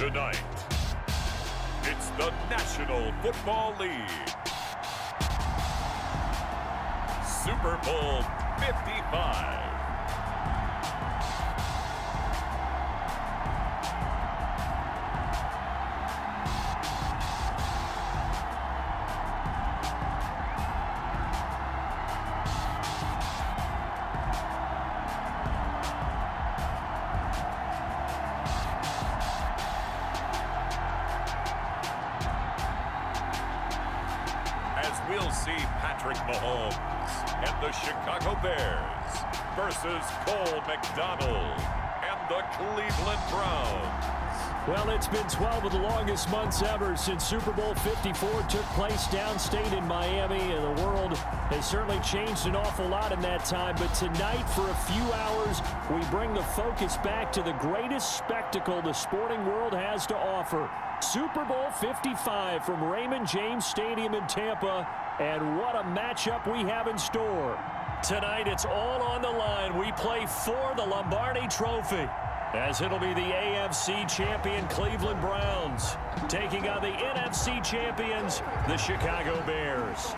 Tonight, it's the National Football League. Super Bowl 55. We'll see Patrick Mahomes and the Chicago Bears versus Cole McDonald and the Cleveland Browns. Well, it's been 12 of the longest months ever since Super Bowl 54 took place downstate in Miami, and the world has certainly changed an awful lot in that time. But tonight, for a few hours, we bring the focus back to the greatest spectacle the sporting world has to offer. Super Bowl 55 from Raymond James Stadium in Tampa, and what a matchup we have in store. Tonight, it's all on the line. We play for the Lombardi Trophy, as it'll be the AFC champion Cleveland Browns taking on the NFC champions, the Chicago Bears.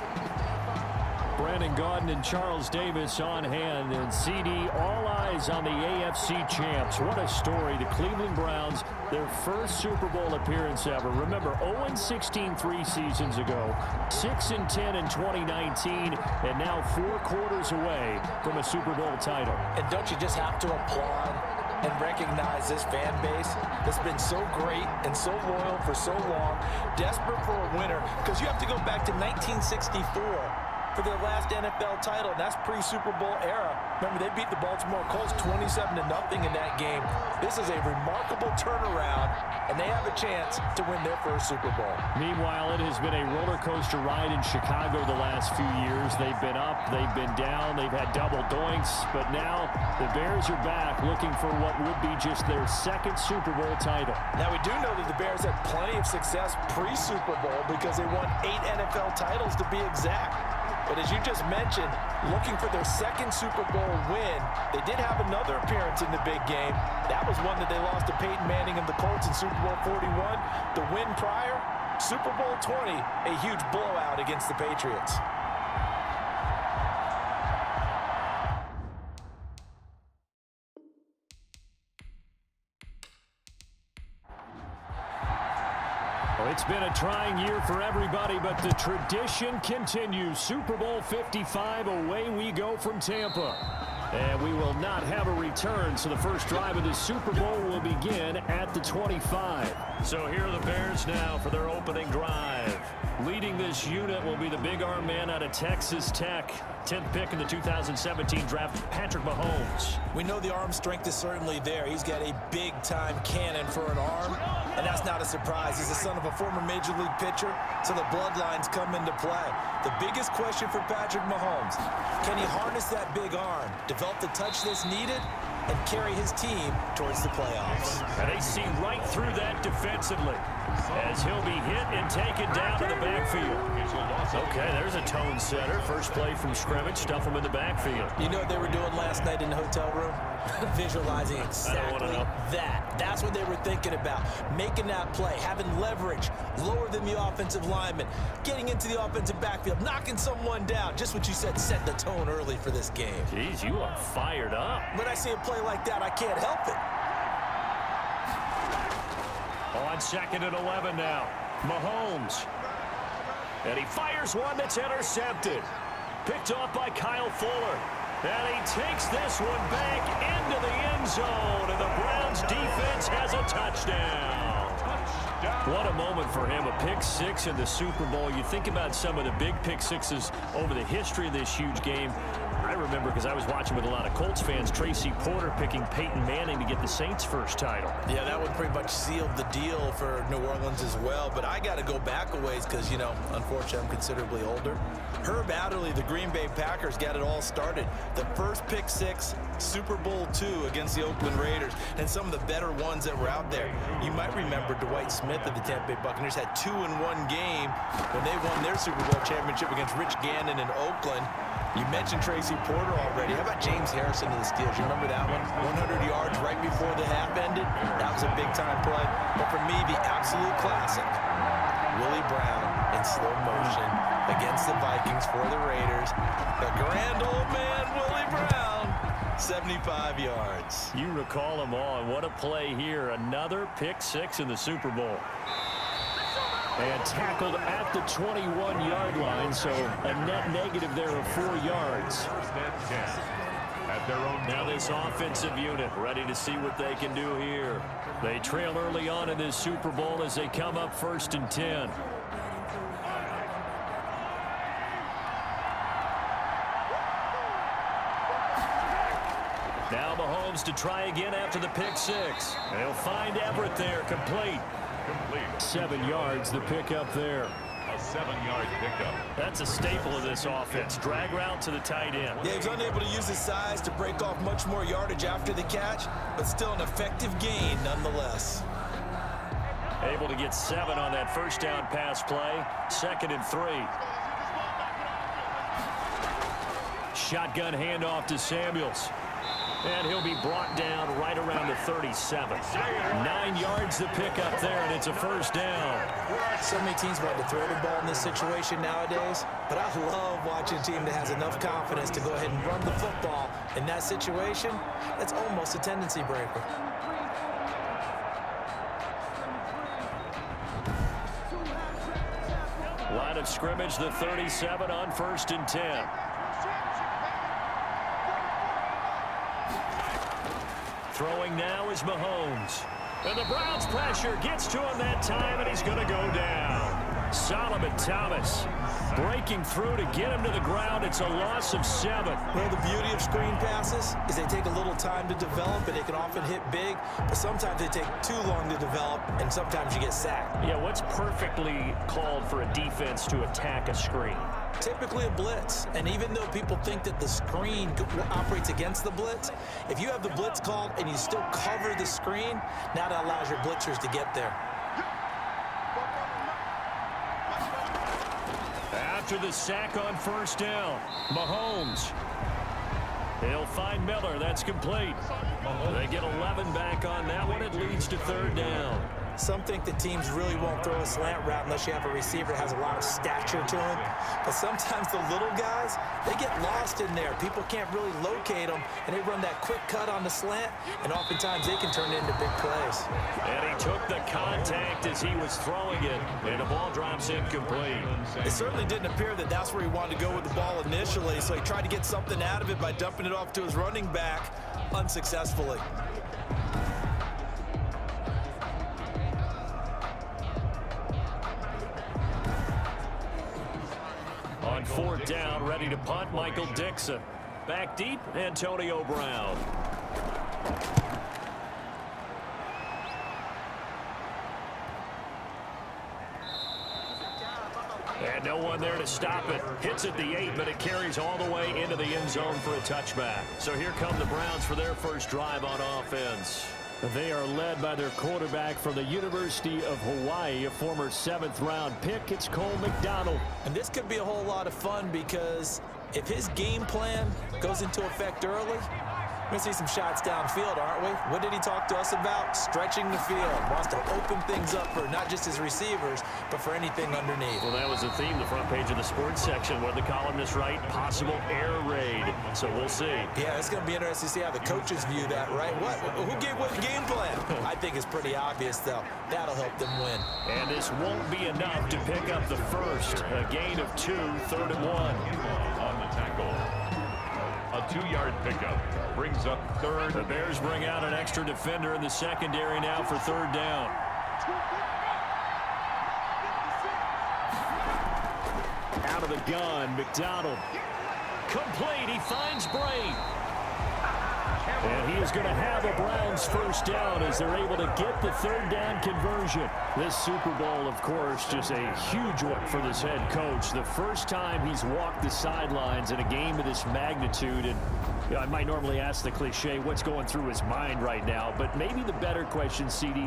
Brandon Gaudin and Charles Davis on hand, and CD, all eyes on the AFC champs. What a story. The Cleveland Browns, their first Super Bowl appearance ever. Remember, 0-16 3 seasons ago, 6-10 in 2019, and now 4 quarters away from a Super Bowl title. And don't you just have to applaud and recognize this fan base that's been so great and so loyal for so long, desperate for a winner, because you have to go back to 1964 for their last NFL title, and that's pre-Super Bowl era. Remember, they beat the Baltimore Colts 27-0 in that game. This is a remarkable turnaround, and they have a chance to win their first Super Bowl. Meanwhile, it has been a roller coaster ride in Chicago the last few years. They've been up, they've been down, they've had double doinks, but now the Bears are back looking for what would be just their second Super Bowl title. Now, we do know that the Bears had plenty of success pre-Super Bowl because they won 8 NFL titles to be exact. But as you just mentioned, looking for their second Super Bowl win, they did have another appearance in the big game. That was one that they lost to Peyton Manning and the Colts in Super Bowl 41. The win prior, Super Bowl 20, a huge blowout against the Patriots. It's been a trying year for everybody, but the tradition continues. Super Bowl 55, away we go from Tampa. And we will not have a return, so the first drive of the Super Bowl will begin at the 25. So here are the Bears now for their opening drive. Leading this unit will be the big arm man out of Texas Tech. 10th pick in the 2017 draft, Patrick Mahomes. We know the arm strength is certainly there. He's got a big-time cannon for an arm, and that's not a surprise. He's the son of a former Major League pitcher, so the bloodlines come into play. The biggest question for Patrick Mahomes, can he harness that big arm, develop the touch that's needed, and carry his team towards the playoffs? And they see right through that defensively, as he'll be hit and taken down to the backfield. Okay, there's a tone setter. First play from scrimmage, stuff him in the backfield. You know what they were doing last night in the hotel room? Visualizing exactly that. That's what they were thinking about. Making that play, having leverage, lower than the offensive lineman, getting into the offensive backfield, knocking someone down. Just what you said, set the tone early for this game. Jeez, you are fired up. When I see a play like that, I can't help it. On 2nd and 11 now, Mahomes. And he fires one that's intercepted. Picked off by Kyle Fuller. And he takes this one back into the end zone. And the Browns defense has a touchdown. What a moment for him. A pick six in the Super Bowl. You think about some of the big pick sixes over the history of this huge game. I remember, because I was watching with a lot of Colts fans, Tracy Porter picking Peyton Manning to get the Saints' first title. Yeah, that one pretty much sealed the deal for New Orleans as well. But I got to go back a ways because, you know, unfortunately, I'm considerably older. Herb Adderley, the Green Bay Packers, got it all started. The first pick six, Super Bowl II against the Oakland Raiders, and some of the better ones that were out there. You might remember Dwight Smith of the Tampa Bay Buccaneers had 2-in-1 game when they won their Super Bowl championship against Rich Gannon in Oakland. You mentioned Tracy Porter already. How about James Harrison to the Steelers? You remember that one? 100 yards right before the half ended. That was a big-time play. But for me, the absolute classic, Willie Brown in slow motion against the Vikings for the Raiders. The grand old man, Willie Brown, 75 yards. You recall them all, and what a play here. Another pick six in the Super Bowl. And tackled at the 21-yard line, so a net negative there of 4 yards. Now this offensive unit ready to see what they can do here. They trail early on in this Super Bowl as they come up 1st and 10. Now Mahomes to try again after the pick six. They'll find Everett there, complete. 7 yards, the pickup there. A 7-yard pickup. That's a staple of this offense. Drag route to the tight end. Yeah, he's unable to use his size to break off much more yardage after the catch, but still an effective gain nonetheless. Able to get 7 on that first down pass play. 2nd and 3. Shotgun handoff to Samuels. And he'll be brought down right around the 37. 9 yards to pick up there, and it's a first down. So many teams want to throw the ball in this situation nowadays, but I love watching a team that has enough confidence to go ahead and run the football. In that situation, that's almost a tendency breaker. Line of scrimmage, the 37 on 1st and 10. Throwing now is Mahomes. And the Browns pressure gets to him that time, and he's going to go down. Solomon Thomas breaking through to get him to the ground. It's a loss of 7. Well, the beauty of screen passes is they take a little time to develop, and they can often hit big, but sometimes they take too long to develop, and sometimes you get sacked. Yeah, what's perfectly called for a defense to attack a screen? Typically a blitz, and even though people think that the screen operates against the blitz, if you have the blitz called and you still cover the screen, now that allows your blitzers to get there. After the sack on 1st down, Mahomes. They'll find Miller. That's complete. They get 11 back on that one. It leads to 3rd down. Some think that teams really won't throw a slant route unless you have a receiver that has a lot of stature to him. But sometimes the little guys, they get lost in there. People can't really locate them, and they run that quick cut on the slant, and oftentimes they can turn it into big plays. And he took the contact as he was throwing it, and the ball drops incomplete. It certainly didn't appear that that's where he wanted to go with the ball initially, so he tried to get something out of it by dumping it off to his running back unsuccessfully. On 4th down, ready to punt, Michael Dixon. Back deep, Antonio Brown. And no one there to stop it. Hits at the 8, but it carries all the way into the end zone for a touchback. So here come the Browns for their first drive on offense. They are led by their quarterback from the University of Hawaii, a former 7th-round pick. It's Cole McDonald. And this could be a whole lot of fun because if his game plan goes into effect early, we're going to see some shots downfield, aren't we? What did he talk to us about? Stretching the field. Wants to open things up for not just his receivers, but for anything underneath. Well, that was the theme, the front page of the sports section. What did the columnists write? Possible air raid. So we'll see. Yeah, it's going to be interesting to see how the coaches view that, right? Who gave what game plan? I think it's pretty obvious, though. That'll help them win. And this won't be enough to pick up the first. A gain of 2, 3rd and 1. On the tackle. A 2-yard pickup brings up 3rd. The Bears bring out an extra defender in the secondary now for 3rd down. Out of the gun, McDonald. Complete, he finds Bray. And he is going to have a Browns first down as they're able to get the 3rd down conversion. This Super Bowl, of course, just a huge one for this head coach. The first time he's walked the sidelines in a game of this magnitude, and Yeah, I might normally ask the cliche, what's going through his mind right now, but maybe the better question, CD,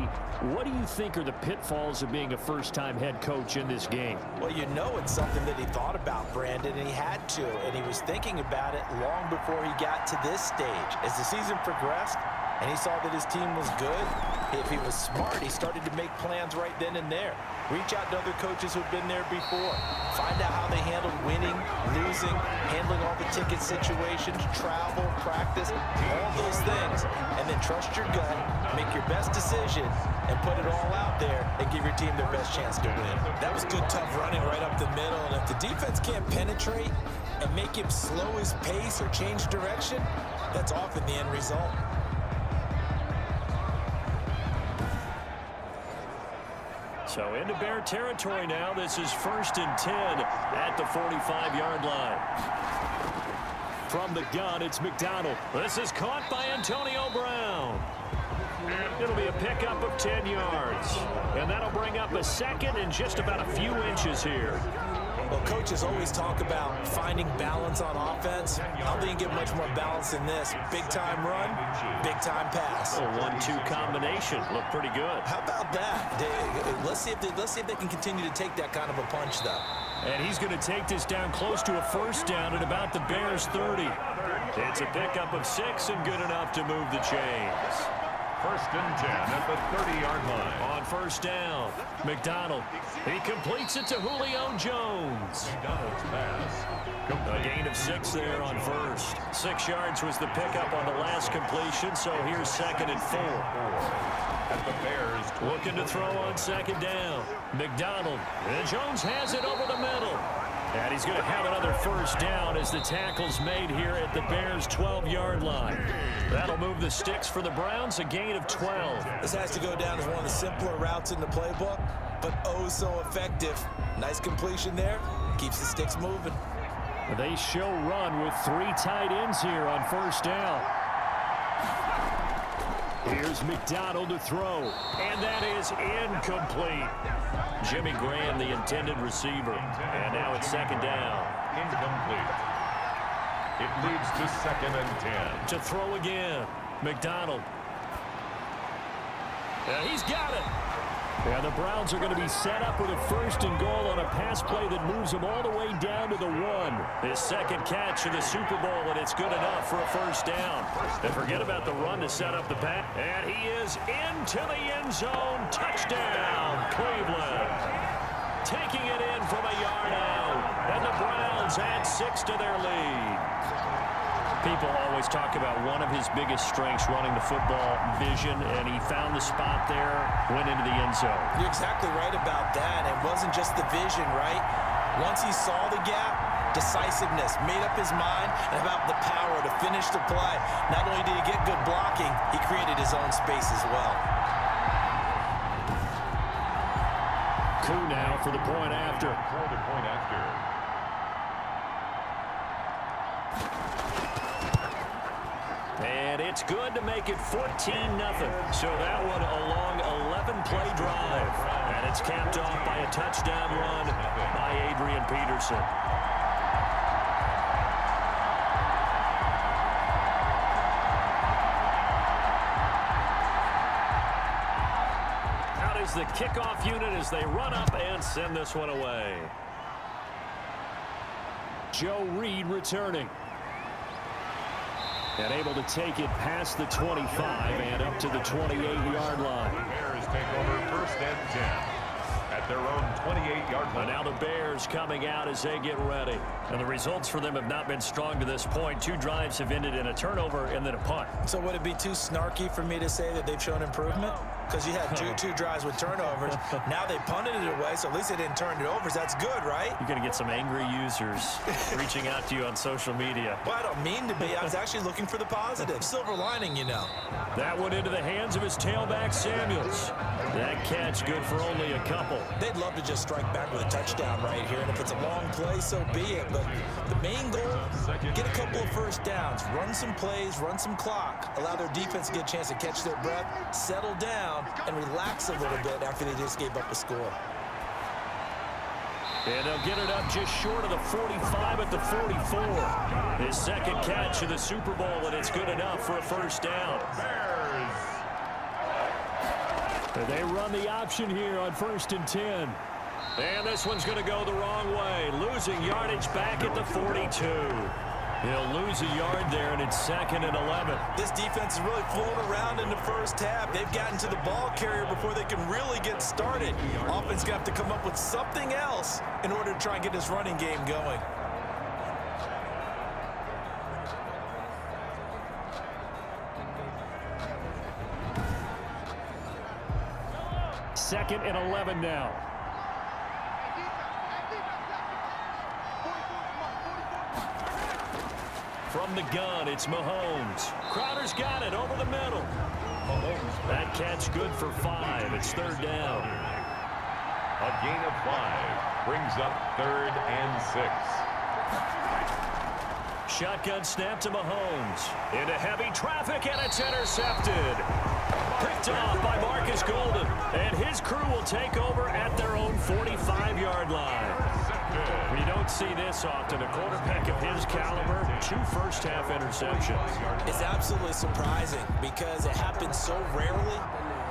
what do you think are the pitfalls of being a first-time head coach in this game? Well, you know it's something that he thought about, Brandon, and he had to, and he was thinking about it long before he got to this stage. As the season progressed, and he saw that his team was good, if he was smart, he started to make plans right then and there. Reach out to other coaches who've been there before. Find out how they handled winning, losing, handling all the ticket situations, travel, practice, all those things. And then trust your gut, make your best decision, and put it all out there and give your team their best chance to win. That was good, tough running right up the middle. And if the defense can't penetrate and make him slow his pace or change direction, that's often the end result. So into Bear territory now. This is 1st and 10 at the 45-yard line. From the gun, it's McDonald. This is caught by Antonio Brown. It'll be a pickup of 10 yards. And that'll bring up a second and just about a few inches here. Well, coaches always talk about finding balance on offense. I don't think you get much more balance than this. Big-time run, big-time pass. A 1-2 combination. Looked pretty good. How about that? Let's see if they can continue to take that kind of a punch, though. And he's going to take this down close to a first down at about the Bears' 30. It's a pickup of 6 and good enough to move the chains. 1st and 10 at the 30-yard line. On first down, McDonald. He completes it to Julio Jones. McDonald's pass. A gain of 6 there on first. 6 yards was the pickup on the last completion, so here's 2nd and 4. At the Bears. Looking to throw on 2nd down. McDonald. And Jones has it over the middle. And he's going to have another first down as the tackle's made here at the Bears' 12-yard line. That'll move the sticks for the Browns, a gain of 12. This has to go down as one of the simpler routes in the playbook, but oh so effective. Nice completion there. Keeps the sticks moving. They show run with 3 tight ends here on first down. Here's McDonald to throw, and that is incomplete. Jimmy Graham, the intended receiver, and now it's 2nd down. Incomplete. It leads to 2nd and 10. To throw again, McDonald. And he's got it. And the Browns are going to be set up with a 1st and goal on a pass play that moves them all the way down to the 1. His 2nd catch of the Super Bowl, and it's good enough for a first down. And forget about the run to set up the pass. And he is into the end zone. Touchdown, Cleveland. Taking it in from a yard out. And the Browns add 6 to their lead. People always talk about one of his biggest strengths running the football, vision, and he found the spot there, went into the end zone. You're exactly right about that. It wasn't just the vision, right? Once he saw the gap, decisiveness, made up his mind, and about the power to finish the play. Not only did he get good blocking, he created his own space as well. Coup now for the point after. For the point after. And it's good to make it 14-0. So that one a long 11-play drive. And it's capped off by a touchdown run by Adrian Peterson. Out is the kickoff unit as they run up and send this one away. Joe Reed returning. And able to take it past the 25 and up to the 28-yard line. The Bears take over 1st and 10 at their own 28-yard line. And now the Bears coming out as they get ready. And the results for them have not been strong to this point. 2 drives have ended in a turnover and then a punt. So would it be too snarky for me to say that they've shown improvement? Because you had two drives with turnovers. Now they punted it away, so at least they didn't turn it over. That's good, right? You're going to get some angry users reaching out to you on social media. Well, I don't mean to be. I was actually looking for the positive. Silver lining, you know. That went into the hands of his tailback, Samuels. That catch good for only a couple. They'd love to just strike back with a touchdown right here, and if it's a long play, so be it. But the main goal, get a couple of first downs, run some plays, run some clock, allow their defense to get a chance to catch their breath, settle down, and relax a little bit after they just gave up a score. And they'll get it up just short of the 45 at the 44. His second catch of the Super Bowl, and it's good enough for a first down. And they run the option here on 1st and 10. And this one's going to go the wrong way. Losing yardage back at the 42. He'll lose a yard there, and it's 2nd and 11. This defense is really flown around in the first half. They've gotten to the ball carrier before they can really get started. Offense going to have to come up with something else in order to try and get this running game going. Second and 11 now. From the gun, it's Mahomes. Crowder's got it over the middle. That catch good for 5. It's 3rd down. A gain of 5 brings up 3rd and 6. Shotgun snap to Mahomes. Into heavy traffic, and it's intercepted. Picked off by Marcus Golden. And his crew will take over at their own 45-yard line. We don't see this often. A quarterback of his caliber, 2 first-half interceptions. It's absolutely surprising because it happens so rarely.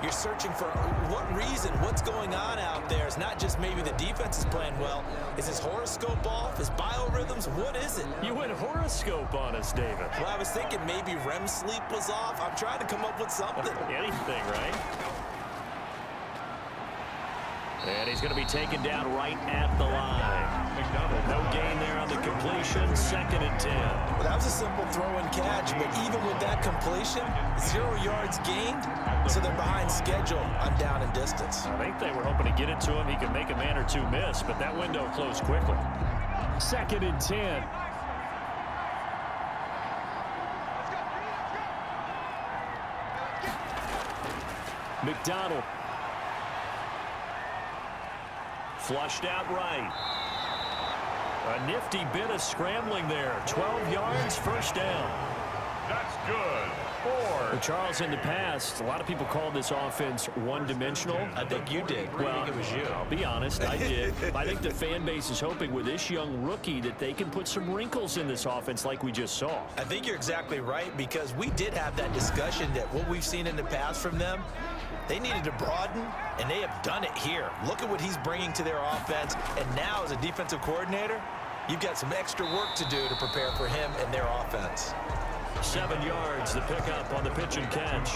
You're searching for what reason, what's going on out there. It's not just maybe the defense is playing well. Is his horoscope off? His biorhythms? What is it? You went horoscope on us, David. Well, I was thinking maybe REM sleep was off. I'm trying to come up with something. Anything, right? And he's going to be taken down right at the line. No gain there on the completion. 2nd and 10. Well, that was a simple throw and catch, but even with that completion, 0 yards gained, so they're behind schedule on down and distance. I think they were hoping to get it to him. He could make a man or two miss, but that window closed quickly. 2nd and 10. McDonald. Flushed out right. A nifty bit of scrambling there. 12 yards, first down. That's good. 4. Well, Charles, in the past, a lot of people called this offense one-dimensional. I think you did. Well, I think it was you. I'll be honest, I did. I think the fan base is hoping with this young rookie that they can put some wrinkles in this offense like we just saw. I think you're exactly right, because we did have that discussion that what we've seen in the past from them, they needed to broaden, and they have done it here. Look at what he's bringing to their offense, and now as a defensive coordinator, you've got some extra work to do to prepare for him and their offense. 7 yards, the pickup on the pitch and catch.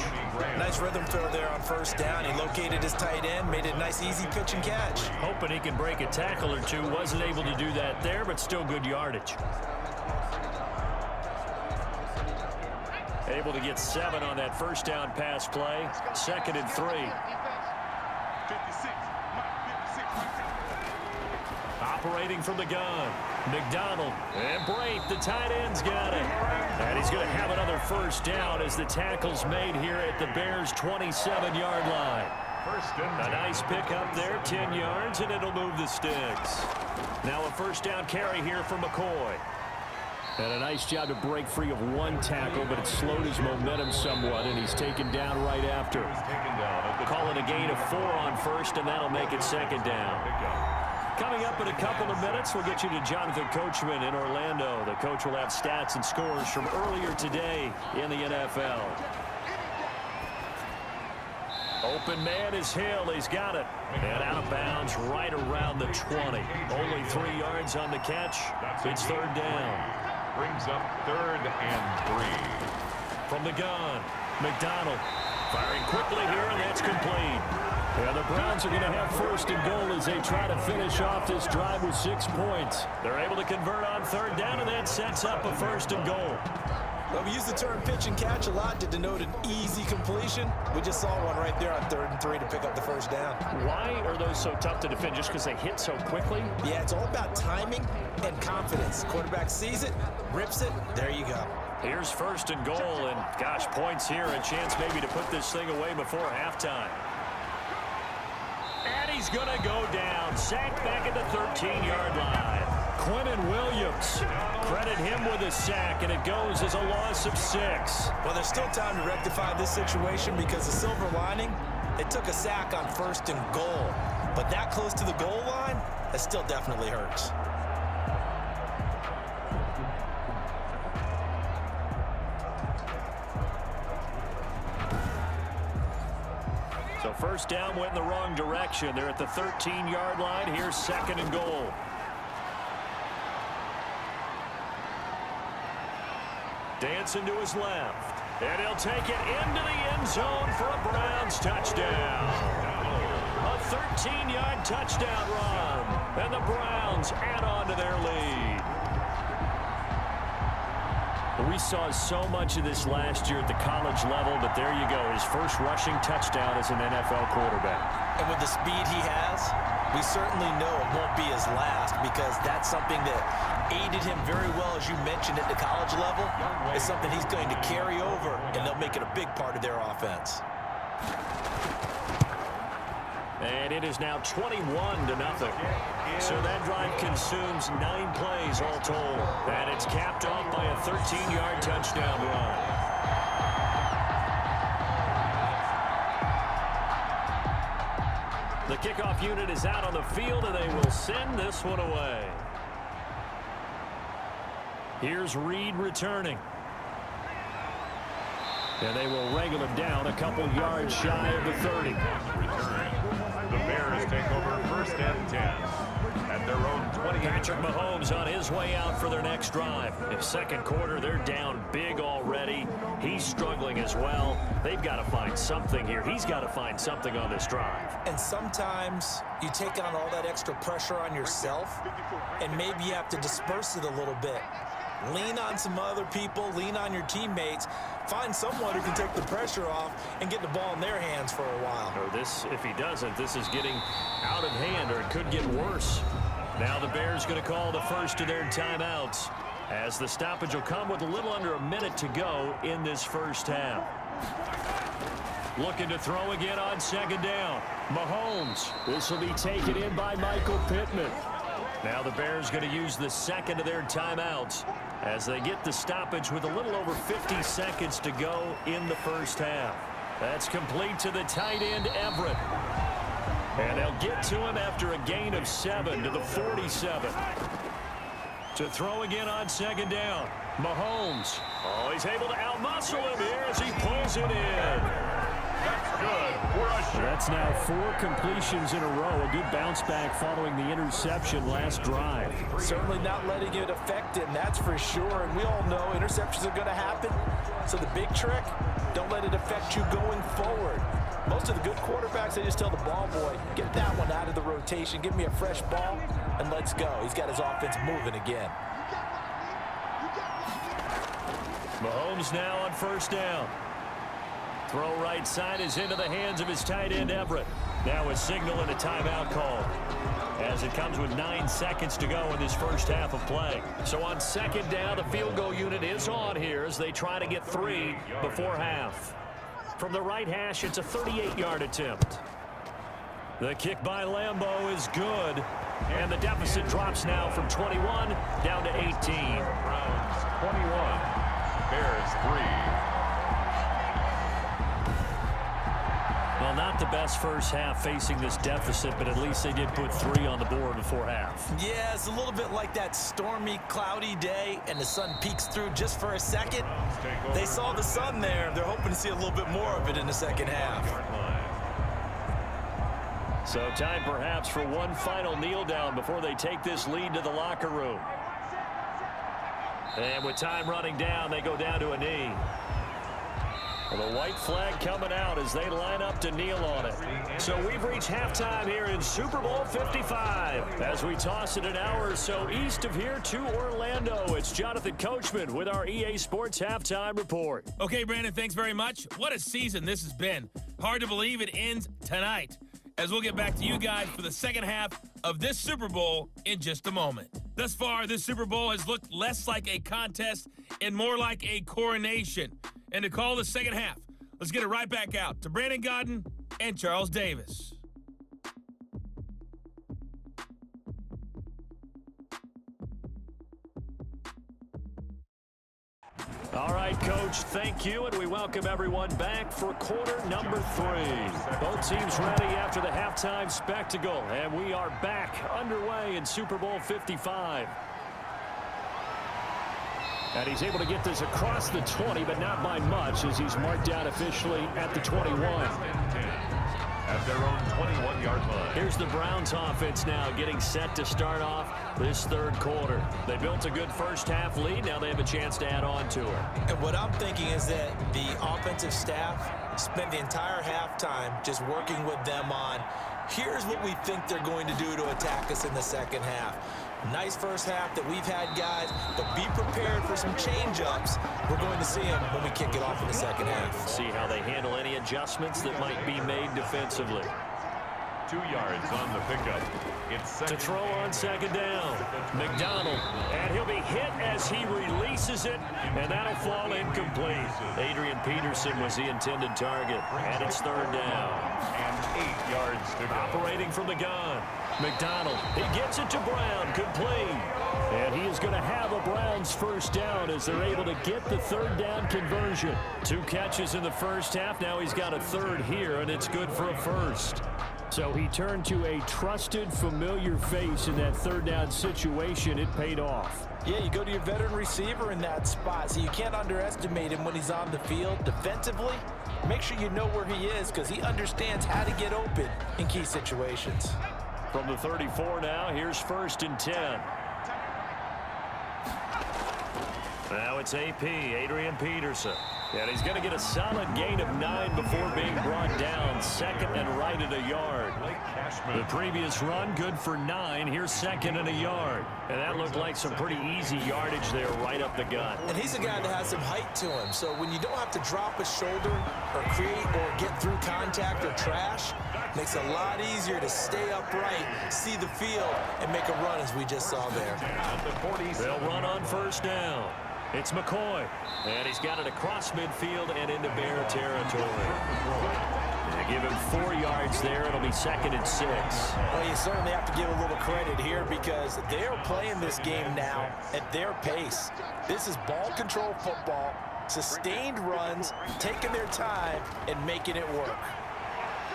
Nice rhythm throw there on first down. He located his tight end, made it a nice, easy pitch and catch. Hoping he can break a tackle or two. Wasn't able to do that there, but still good yardage. Able to get 7 on that first down pass play. 2nd and 3. Operating from the gun. McDonald and Brate, the tight end's got it. And he's going to have another first down as the tackle's made here at the Bears' 27-yard line. A nice pickup there, 10 yards, and it'll move the sticks. Now a first down carry here for McCoy. And a nice job to break free of 1 tackle, but it slowed his momentum somewhat, and he's taken down right after. Calling a gain of 4 on first, and that'll make it 2nd down. Coming up in a couple of minutes, we'll get you to Jonathan Coachman in Orlando. The coach will have stats and scores from earlier today in the NFL. Open man is Hill. He's got it. And out of bounds right around the 20. Only 3 yards on the catch. It's 3rd down. Brings up 3rd and 3. From the gun, McDonald firing quickly here, and that's complete. Yeah, the Browns are going to have 1st and goal as they try to finish off this drive with 6 points. They're able to convert on 3rd down, and that sets up a 1st and goal. Well, we use the term pitch and catch a lot to denote an easy completion. We just saw one right there on 3rd and 3 to pick up the first down. Why are those so tough to defend? Just because they hit so quickly? Yeah, it's all about timing and confidence. Quarterback sees it, rips it, there you go. Here's 1st and goal, and gosh, points here, a chance maybe to put this thing away before halftime. And he's going to go down. Sacked back at the 13-yard line. Quentin Williams. Credit him with a sack, and it goes as a loss of 6. Well, there's still time to rectify this situation because the silver lining, it took a sack on 1st and goal. But that close to the goal line, That still definitely hurts. So first down went in the wrong direction. They're at the 13-yard line. Here's second and goal. Dancing to his left. And he'll take it into the end zone for a Browns touchdown. A 13-yard touchdown run. And the Browns add on to their lead. We saw so much of this last year at the college level, but there you go. His first rushing touchdown as an NFL quarterback. And with the speed he has, we certainly know it won't be his last, because that's something that aided him very well, as you mentioned, at the college level. It's something he's going to carry over, and they'll make it a big part of their offense. And it is now 21-0. So that drive consumes 9 plays all told. And it's capped off by a 13-yard touchdown run. The kickoff unit is out on the field, and they will send this one away. Here's Reed returning. And they will wrangle him down a couple yards shy of the 30. The Bears take over first and 10 at their own 20. Patrick Mahomes on his way out for their next drive. In second quarter, they're down big already. He's struggling as well. They've got to find something here. He's got to find something on this drive. And sometimes you take on all that extra pressure on yourself, and maybe you have to disperse it a little bit. Lean on some other people, lean on your teammates, find someone who can take the pressure off and get the ball in their hands for a while. Or this, if he doesn't, this is getting out of hand, or it could get worse. Now the Bears going to call the first of their timeouts, as the stoppage will come with a little under a minute to go in this first half. Looking to throw again on second down. Mahomes. This will be taken in by Michael Pittman. Now the Bears going to use the second of their timeouts as they get the stoppage with a little over 50 seconds to go in the first half. That's complete to the tight end, Everett. And they'll get to him after a gain of 7 to the 47. To throw again on second down. Mahomes. Oh, he's able to outmuscle him here as he pulls it in. That's good. That's now 4 completions in a row. A good bounce back following the interception last drive. Certainly not letting it affect him, that's for sure. And we all know interceptions are going to happen. So the big trick, don't let it affect you going forward. Most of the good quarterbacks, they just tell the ball boy, get that one out of the rotation, give me a fresh ball, and let's go. He's got his offense moving again. Mahomes now on first down. Throw right side is into the hands of his tight end, Everett. Now a signal and a timeout call, as it comes with 9 seconds to go in this first half of play. So on second down, the field goal unit is on here as they try to get 3 before half. From the right hash, it's a 38-yard attempt. The kick by Lambeau is good, and the deficit drops now from 21 down to 18. Browns 21, Bears 3. Well, not the best first half facing this deficit, but at least they did put 3 on the board before half. Yeah, it's a little bit like that stormy, cloudy day, and the sun peeks through just for a second. They saw the sun there. They're hoping to see a little bit more of it in the second half. So time perhaps for one final kneel down before they take this lead to the locker room. And with time running down, they go down to a knee. Well, the white flag coming out as they line up to kneel on it. So we've reached halftime here in Super Bowl 55. As we toss it an hour or so east of here to Orlando, it's Jonathan Coachman with our EA Sports Halftime Report. Okay, Brandon, thanks very much. What a season this has been. Hard to believe it ends tonight, as we'll get back to you guys for the second half of this Super Bowl in just a moment. Thus far, this Super Bowl has looked less like a contest and more like a coronation. And to call the second half, let's get it right back out to Brandon Godden and Charles Davis. All right, Coach. Thank you, and we welcome everyone back for quarter number 3. Both teams ready after the halftime spectacle, and we are back underway in Super Bowl 55. And he's able to get this across the 20, but not by much, as he's marked down officially at the 21. At their own 21-yard line. Here's the Browns offense now getting set to start off this third quarter. They built a good first half lead. Now they have a chance to add on to it. And what I'm thinking is that the offensive staff spent the entire halftime just working with them on, here's what we think they're going to do to attack us in the second half. Nice first half that we've had, guys, but be prepared for some change-ups. We're going to see them when we kick it off in the second half. See how they handle any adjustments that might be made defensively. 2 yards on the pickup. It's To throw on second down. McDonald, and he'll be hit as he releases it, and that'll fall incomplete. Adrian Peterson was the intended target, and it's third down. And 8 yards to go. Operating from the gun. McDonald, he gets it to Brown, complete. And he is going to have a Browns first down as they're able to get the third down conversion. 2 catches in the first half. Now he's got a third here, and it's good for a first. So he turned to a trusted, familiar face in that third down situation. It paid off. Yeah, you go to your veteran receiver in that spot, so you can't underestimate him when he's on the field. Defensively, make sure you know where he is because he understands how to get open in key situations. From the 34 now, here's 1st and 10. Now it's AP, Adrian Peterson. And he's going to get a solid gain of 9 before being brought down. Second and right at a yard. The previous run, good for 9. Here's second and a yard. And that looked like some pretty easy yardage there right up the gut. And he's a guy that has some height to him. So when you don't have to drop a shoulder or create or get through contact or trash, makes it a lot easier to stay upright, see the field, and make a run as we just saw there. They'll run on first down. It's McCoy, and he's got it across midfield and into Bear territory. They give him 4 yards there. It'll be 2nd and 6. Well, you certainly have to give a little credit here because they're playing this game now at their pace. This is ball control football, sustained runs, taking their time, and making it work.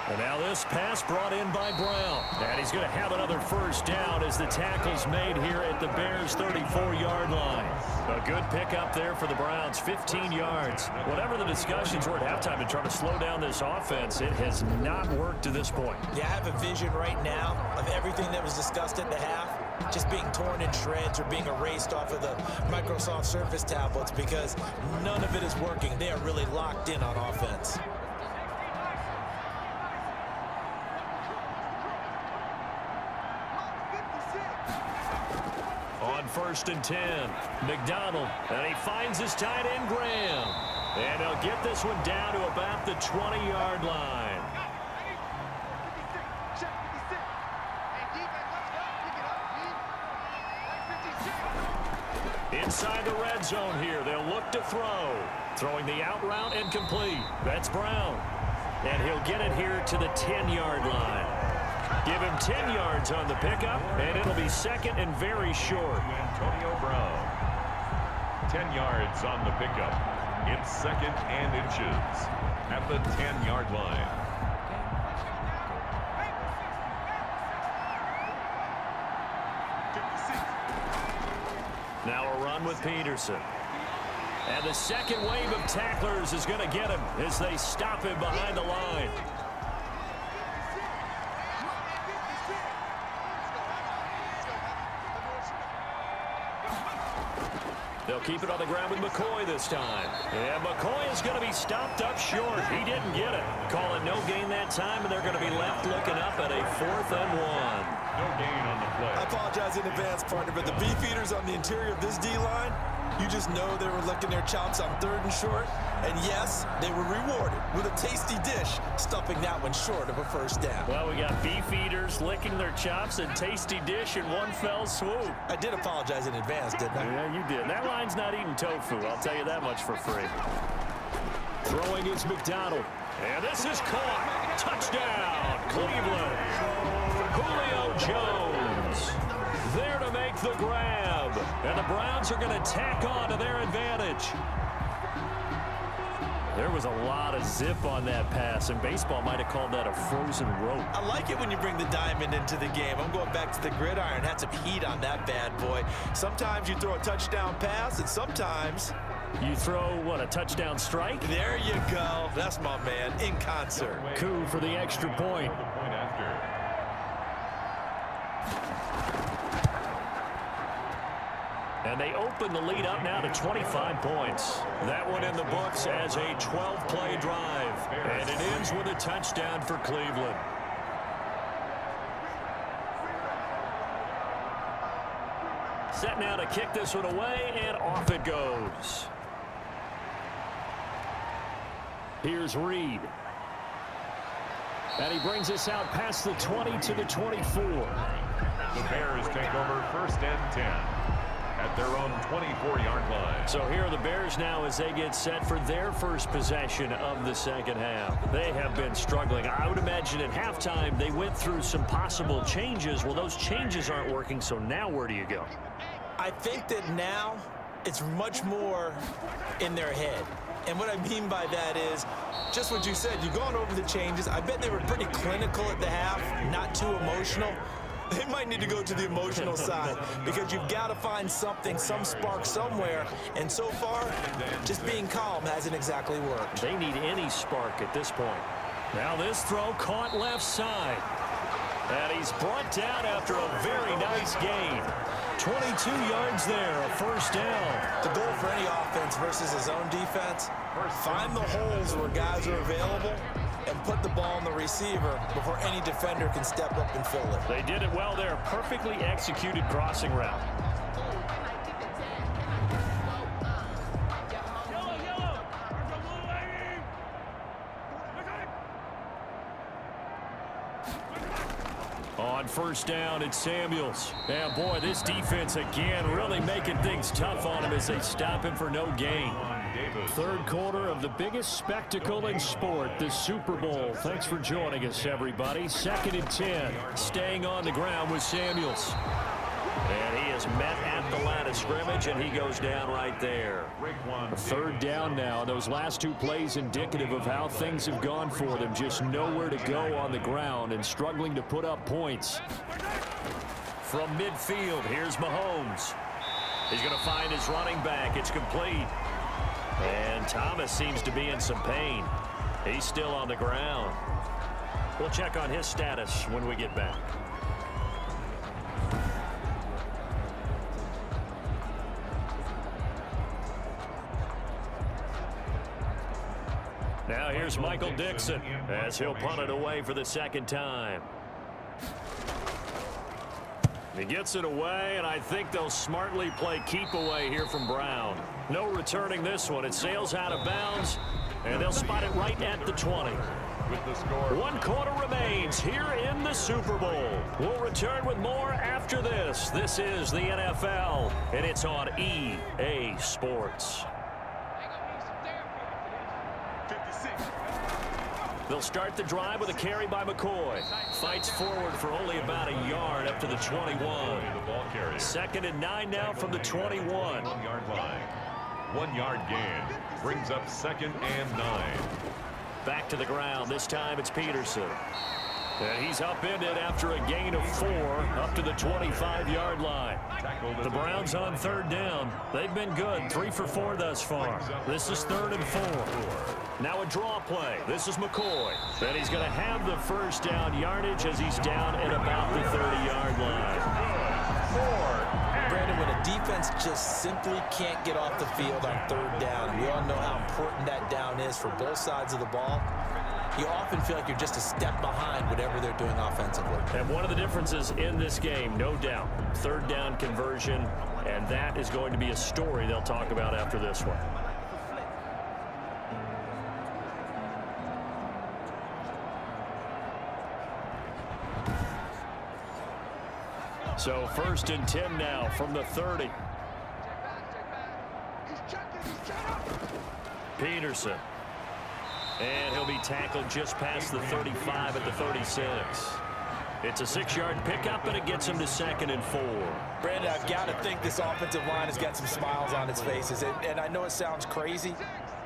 And now this pass brought in by Brown. And he's going to have another first down as the tackle's made here at the Bears' 34-yard line. A good pickup there for the Browns, 15 yards. Whatever the discussions were at halftime to try to slow down this offense, it has not worked to this point. Yeah, I have a vision right now of everything that was discussed at the half just being torn in shreds or being erased off of the Microsoft Surface tablets because none of it is working. They are really locked in on offense. On 1st and 10, McDonald, and he finds his tight end, Graham. And he'll get this one down to about the 20-yard line. Inside the red zone here, they'll look to throw. Throwing the out route and complete. That's Brown. And he'll get it here to the 10-yard line. Give him 10 yards on the pickup, and it'll be 2nd and very short. Antonio Brown. 10 yards on the pickup. It's 2nd and inches at the 10-yard line. Now a run with Peterson. And the second wave of tacklers is going to get him as they stop him behind the line. They'll keep it on the ground with McCoy this time. And McCoy is going to be stopped up short. He didn't get it. Calling no gain that time, and they're going to be left looking up at a 4th and 1. No gain on the play. I apologize in advance, partner, but the beefeaters on the interior of this D-line, you just know they were licking their chops on 3rd and short. And yes, they were rewarded with a tasty dish, stuffing that one short of a first down. Well, we got beefeaters licking their chops and tasty dish in one fell swoop. I did apologize in advance, didn't I? Yeah, you did. That line's not eating tofu, I'll tell you that much for free. Throwing is McDonald. And this is caught. Touchdown, Cleveland. Julio Jones there to make the grab. And the Browns are going to tack on to their advantage. There was a lot of zip on that pass, and baseball might have called that a frozen rope. I like it when you bring the diamond into the game. I'm going back to the gridiron. Had some heat on that bad boy. Sometimes you throw a touchdown pass, and sometimes you throw, what, a touchdown strike? There you go. That's my man, in concert. Coup for the extra point. And they open the lead up now to 25 points. That one in the books as a 12-play drive. And it ends with a touchdown for Cleveland. Set now to kick this one away, and off it goes. Here's Reed. And he brings us out past the 20 to the 24. The Bears take over 1st and 10 at their own 24-yard line. So here are the Bears now as they get set for their first possession of the second half. They have been struggling. I would imagine at halftime they went through some possible changes. Well, those changes aren't working, so now where do you go? I think that now it's much more in their head. And what I mean by that is just what you said. You've gone over the changes. I bet they were pretty clinical at the half, not too emotional. They might need to go to the emotional side because you've got to find something, some spark somewhere. And so far, just being calm hasn't exactly worked. They need any spark at this point. Now this throw caught left side. And he's brought down after a very nice gain. 22 yards there, a first down. The goal for any offense versus his own defense, find the holes where guys are available and put the ball on the receiver before any defender can step up and fill it. They did it well there. Perfectly executed crossing route. On first down, it's Samuels. And boy, this defense again really making things tough on him as they stop him for no gain. Third quarter of the biggest spectacle in sport, the Super Bowl. Thanks for joining us, everybody. 2nd and 10. Staying on the ground with Samuels. And he is met at the line of scrimmage, and he goes down right there. Third down now. Those last two plays indicative of how things have gone for them. Just nowhere to go on the ground and struggling to put up points. From midfield, here's Mahomes. He's going to find his running back. It's complete. And Thomas seems to be in some pain. He's still on the ground. We'll check on his status when we get back. Now here's Michael Dixon as he'll punt it away for the second time. He gets it away, and I think they'll smartly play keep away here from Brown. No returning this one. It sails out of bounds, and they'll spot it right at the 20. With the score, 1 quarter remains here in the Super Bowl. We'll return with more after this. This is the NFL, and it's on EA Sports. They'll start the drive with a carry by McCoy. Fights forward for only about a yard up to the 21. 2nd and 9 now from the 21. 1-yard line. 1-yard gain brings up 2nd and 9. Back to the ground. This time it's Peterson. And he's upended after a gain of 4 up to the 25-yard line. The Browns on 3rd down. They've been good. 3 for 4 thus far. This is 3rd and 4. Now a draw play. This is McCoy. And he's going to have the first down yardage as he's down at about the 30-yard line. Brandon, when a defense just simply can't get off the field on 3rd down, we all know how important that down is for both sides of the ball. You often feel like you're just a step behind whatever they're doing offensively. And one of the differences in this game, no doubt, 3rd down conversion, and that is going to be a story they'll talk about after this one. So 1st and 10 now from the 30. Peterson. And he'll be tackled just past the 35 at the 36. It's a 6-yard pickup, and it gets him to 2nd and 4. Brandon, I've got to think this offensive line has got some smiles on its faces. And I know it sounds crazy,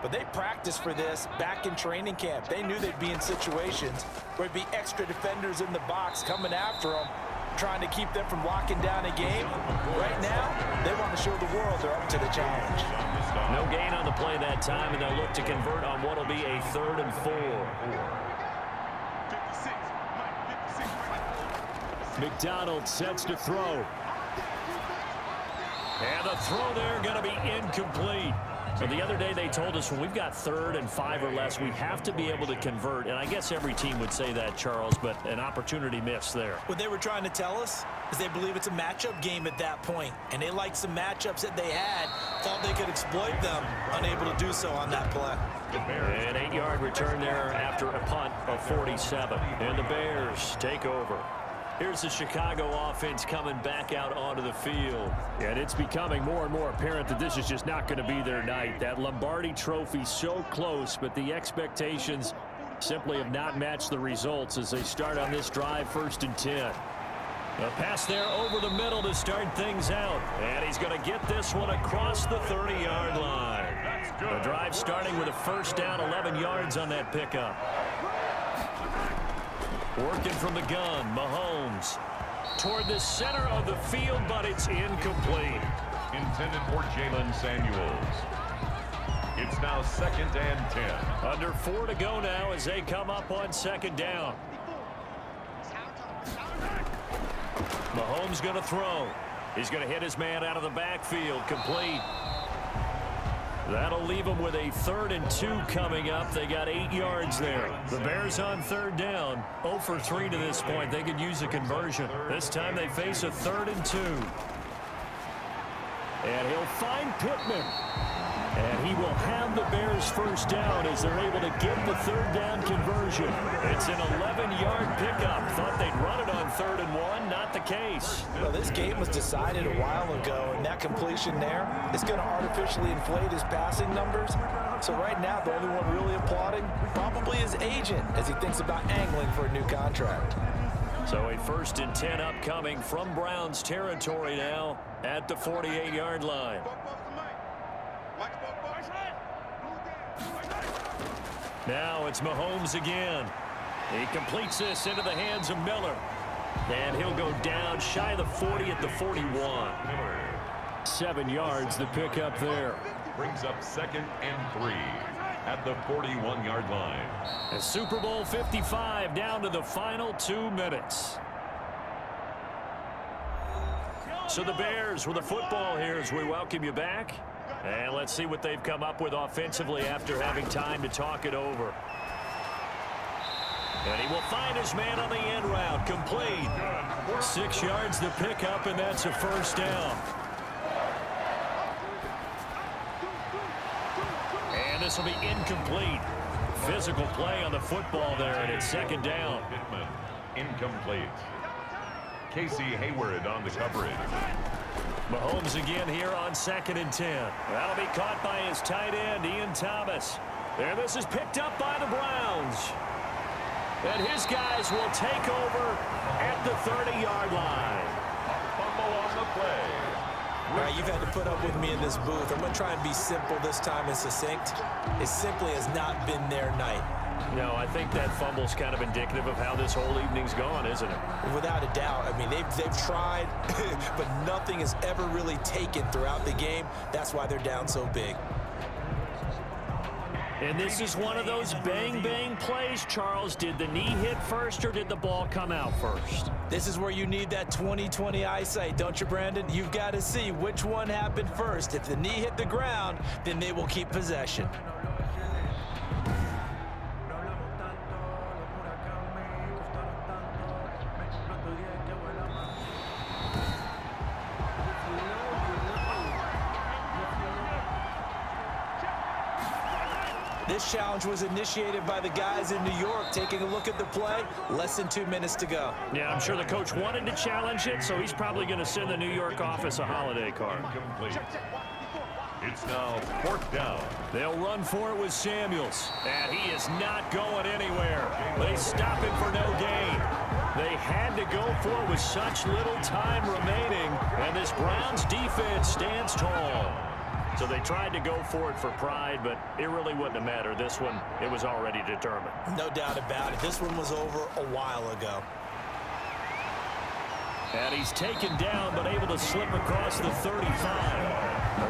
But they practiced for this back in training camp. They knew they'd be in situations where there'd be extra defenders in the box coming after them, trying to keep them from locking down a game. Right now, they want to show the world they're up to the challenge. No gain on the play that time, and they'll look to convert on what will be a 3rd and 4. McDonald sets to throw. And the throw there going to be incomplete. So the other day they told us when we've got 3rd and 5 or less, we have to be able to convert. And I guess every team would say that, Charles, but an opportunity missed there. What they were trying to tell us is they believe it's a matchup game at that point. And they liked some matchups that they had, thought they could exploit them, unable to do so on that play. An 8-yard return there after a punt of 47. And the Bears take over. Here's the Chicago offense coming back out onto the field. And it's becoming more and more apparent that this is just not going to be their night. That Lombardi trophy so close, but the expectations simply have not matched the results as they start on this drive, 1st and 10. A pass there over the middle to start things out. And he's going to get this one across the 30-yard line. The drive starting with a 1st down, 11 yards on that pickup. Working from the gun, Mahomes toward the center of the field, but it's incomplete. Intended for Jalen Samuels. It's now 2nd and 10. Under 4 to go now as they come up on 2nd down. Mahomes going to throw. He's going to hit his man out of the backfield, complete. That'll leave them with a 3rd and 2 coming up. They got 8 yards there. The Bears on 3rd down. 0 for 3 to this point. They could use a conversion. This time they face a 3rd and 2. And he'll find Pittman. And he will have the Bears 1st down as they're able to get the 3rd down conversion. It's an 11-yard pickup. Thought they'd run it on 3rd and 1. Not the case. Well, this game was decided a while ago, and that completion there is going to artificially inflate his passing numbers. So right now, the only one really applauding probably his agent as he thinks about angling for a new contract. So a 1st and 10 upcoming from Browns territory now at the 48-yard line. Now it's Mahomes again. He completes this into the hands of Miller. And he'll go down shy of the 40 at the 41. 7 yards the pickup there. Brings up 2nd and 3 at the 41-yard line. A Super Bowl 55 down to the final 2 minutes. So the Bears with the football here as we welcome you back. And let's see what they've come up with offensively after having time to talk it over. And he will find his man on the end route, complete. 6 yards the pickup, and that's a 1st down. And this will be incomplete. Physical play on the football there, and it's 2nd down. Pittman, incomplete. Casey Hayward on the coverage. Mahomes again here on 2nd and 10. That'll be caught by his tight end, Ian Thomas. And this is picked up by the Browns. And his guys will take over at the 30-yard line. Fumble on the play. All right, you've had to put up with me in this booth. I'm going to try and be simple this time and succinct. It simply has not been their night. No, I think that fumble's kind of indicative of how this whole evening's gone, isn't it? Without a doubt. I mean, they've tried, but nothing has ever really taken throughout the game. That's why they're down so big. And this is one of those bang-bang plays, Charles. Did the knee hit first or did the ball come out first? This is where you need that 20/20 eyesight, don't you, Brandon? You've got to see which one happened first. If the knee hit the ground, then they will keep possession. This challenge was initiated by the guys in New York. Taking a look at the play, less than 2 minutes to go. Yeah, I'm sure the coach wanted to challenge it, so he's probably going to send the New York office a holiday card. Incomplete. It's now 4th down. They'll run for it with Samuels, and he is not going anywhere. They stop him for no gain. They had to go for it with such little time remaining, and this Browns defense stands tall. So they tried to go for it for pride, but it really wouldn't have mattered. This one, it was already determined. No doubt about it. This one was over a while ago. And he's taken down, but able to slip across the 35.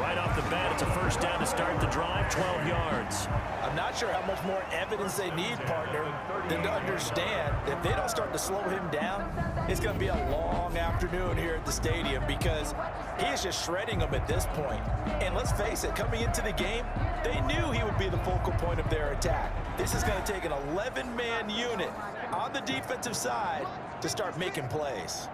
Right off the bat, it's a first down to start the drive, 12 yards. I'm not sure how much more evidence they need, partner, than to understand that if they don't start to slow him down, it's going to be a long afternoon here at the stadium because he is just shredding them at this point. And let's face it, coming into the game, they knew he would be the focal point of their attack. This is going to take an 11-man unit on the defensive side to start making plays.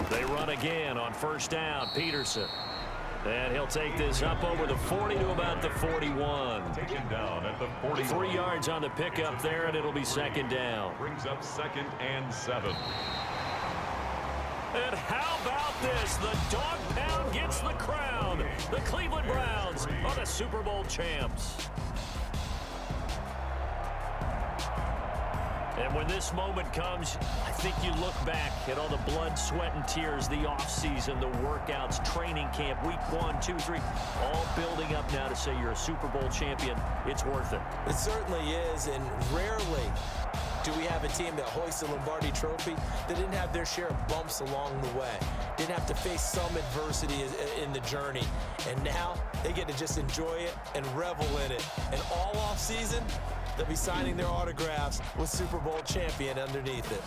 They run again on first down, Peterson. And he'll take this up over the 40 to about the 41. Taken down at the 40. 3 yards on the pickup there, and it'll be second down. Brings up 2nd and 7. And how about this? The dog pound gets the crown. The Cleveland Browns are the Super Bowl champs. And when this moment comes, I think you look back at all the blood, sweat, and tears, the offseason, the workouts, training camp, week 1, 2, 3, all building up now to say you're a Super Bowl champion. It's worth it. It certainly is, and rarely do we have a team that hoists the Lombardi Trophy that didn't have their share of bumps along the way, didn't have to face some adversity in the journey, and now they get to just enjoy it and revel in it. And all offseason, they'll be signing their autographs with Super Bowl champion underneath it.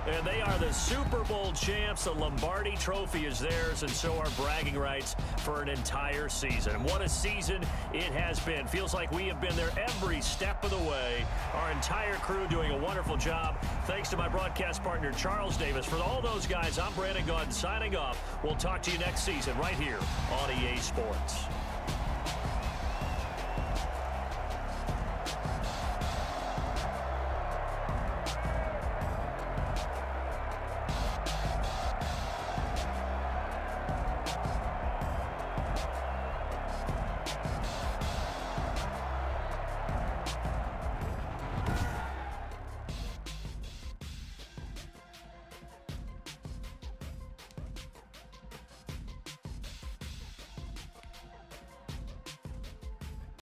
And they are the Super Bowl champs. The Lombardi Trophy is theirs, and so are bragging rights for an entire season. What a season it has been. Feels like we have been there every step of the way. Our entire crew doing a wonderful job. Thanks to my broadcast partner, Charles Davis. For all those guys, I'm Brandon Gaudin signing off. We'll talk to you next season right here on EA Sports.